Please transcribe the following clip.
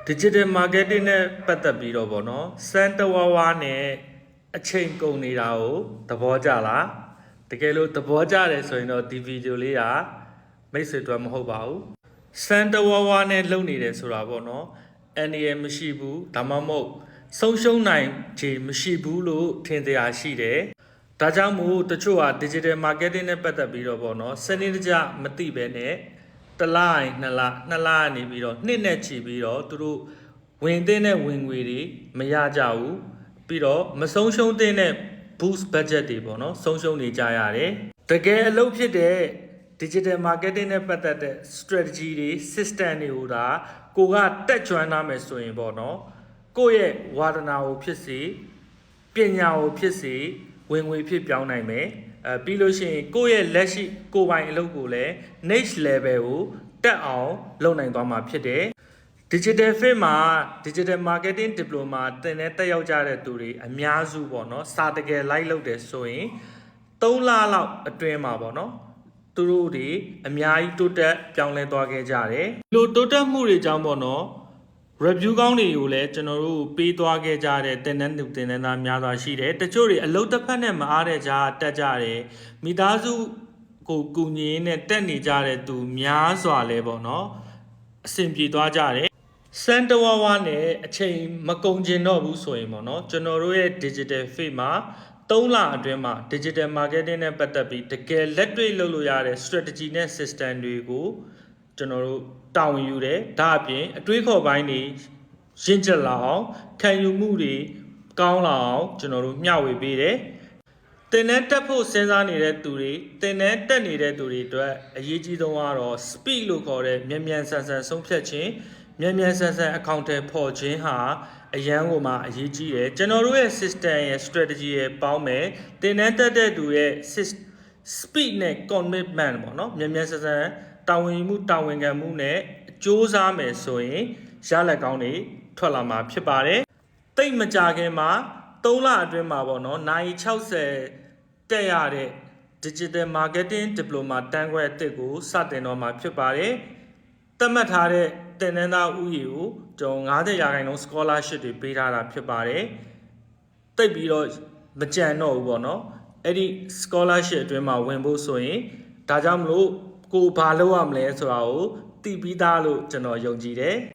digital marketing နဲ့ပတ်သက်ပြီးတော့ဗောနော်စမ်းတဝါဝါနဲ့အချိန်ကုန်နေတာကိုသဘောကျလားတကယ်လို့သဘောကျတယ်ဆိုရင်တော့ဒီဗီဒီယိုလေးကမိတ်ဆွေတို့မဟုတ်ပါဘူးစမ်းတဝါဝါနဲ့လုပ်နေတယ်ဆိုတာဗောနော်အန်ဒီရမရှိဘူးဒါမှမဟုတ်ဆုံးရှုံးနိုင်ခြေမရှိဘူးလို့ထင်ကြရှိတယ်ဒါကြောင့်မို့တချို့က digital marketing နဲ့ပတ်သက်ပြီးတော့ဗောနော်စနစ်တကျမသိပဲနဲ့တလိုက်နှစ်လနေပြီးတော့နှစ်နဲ့ချီပြီးတော့သူတို့ဝင်တဲ့ဝင်ငွေတွေမရကြဘူးပြီးတော့မဆုံးရှုံးတဲ့ boost budget တွေပေါ့နော်ဆုံးရှုံးနေကြရတယ်တကယ်အလုပ်ဖြစ်တဲ့ digital marketing နဲ့ပတ်သက်တဲ့ strategy တွေ system တွေကိုဒါကိုကတက်ကြွနာမယ်ဆိုရင်ပေါ့နော်ကိုယ့်ရဲ့ဝါဒနာကိုဖြစ်စေပညာကိုဖြစ်စေဝင်ငွေဖြစ်ပြောင်းနိုင်မယ်ပြီးလို့ရှိရင်ကိုယ့်ရဲ့လက်ရှိကိုယ်ပိုင်အလုပ်ကိုလည်း next level ကိုတက်အောင်လုပ်နိုင်သွားမှာဖြစ်တယ် digital field မှာ digital marketing diploma သင်တဲ့တက်ရောက်ကြတဲ့သူတွေအများစုပေါ့နော်စာတကယ်လိုက်လုပ်တယ်ဆိုရင်3လလောက်အတွင်းမှာပေါ့နော်သူတို့တွေအများကြီးတိုးတက်ပြောင်းလဲသွားခဲ့ကြတယ်ဒီလိုတိုးတက်မှုတွေကြောင့်ပေါ့နော် review ကောင်းတွေကိုလည်းကျွန်တော်တို့ပေးသွားခဲ့ကြတဲ့သင်တန်းသားများစွာရှိတယ်တချို့တွေအလုပ်တစ်ဖက်နဲ့မအားတဲ့ကြားတက်ကြတယ်မိသားစုကိုကူညီရင်းနဲ့တက်နေကြတဲ့သူများစွာလဲပေါ့နော်အဆင်ပြေသွားကြတယ်စန်တဝါဝါနဲ့အချိန်မကုန်ကျင်တော့ဘူးဆိုရင်ပေါ့နော်ကျွန်တော်တို့ရဲ့ digital field မှာ3လအတွင်းမှာ digital marketing နဲ့ပတ်သက်ပြီးတကယ်လက်တွေ့လုပ်လို့ရတဲ့ strategy နဲ့ system တွေကိုကျွန်တော်တို့တာဝန်ယူတယ်ဒါအပြင်အတွေးခေါ်ပိုင်းတွေရင့်ကျက်လာအောင်ခံယူမှုတွေကောင်းလာအောင်ကျွန်တော်တို့မျှဝေပေးတယ်တင်တဲ့တက်ဖို့စဉ်းစားနေတဲ့သူတွေတင်တဲ့တက်နေတဲ့သူတွေအတွက်အရေးကြီးဆုံးကတော့ speed လို့ခေါ်တဲ့မြန်မြန်ဆန်ဆန်ဆုံးဖြတ်ခြင်းမြန်မြန်ဆန်ဆန်အကောင့်ထဲပေါ်ခြင်းဟာအရန်ကိုမှအရေးကြီးတယ်ကျွန်တော်တို့ရဲ့ system ရဲ့ strategy ရဲ့ပေါင်းမယ်တင်တဲ့တက်တဲ့သူရဲ့ speed နဲ့ commitment ပေါ့နော်မြန်မြန်ဆန်ဆန်တာဝန်ယူမှုတာဝန်ခံမှုနဲ့စ조사မယ်ဆိုရင်ရလဒ်ကောင်းတွေထွက်လာမှာဖြစ်ပါတယ်တိတ်မကြခင်မှာ3လအတွင်းမှာပေါ့နော်နိုင်60တက်ရတဲ့ digital marketing diploma တန်းခွဲအသစ်ကိုစတင်တော့မှာဖြစ်ပါတယ်သတ်မှတ်ထားတဲ့သင်တန်းသားဥယျာဉ်ကိုကျွန်တော်90% scholarship တွေပေးထားတာဖြစ်ပါတယ်တိတ်ပြီးတော့မကြံတော့ဘူးပေါ့နော်အဲ့ဒီ scholarship အတွင်းမှာဝင်ဖို့ဆိုရင်ဒါကြောင့်မလို့ကိုဘာလုပ်ရမလဲဆိုတာကိုသိပြီးသားလို့ကျွန်တော်ယုံကြည်တယ်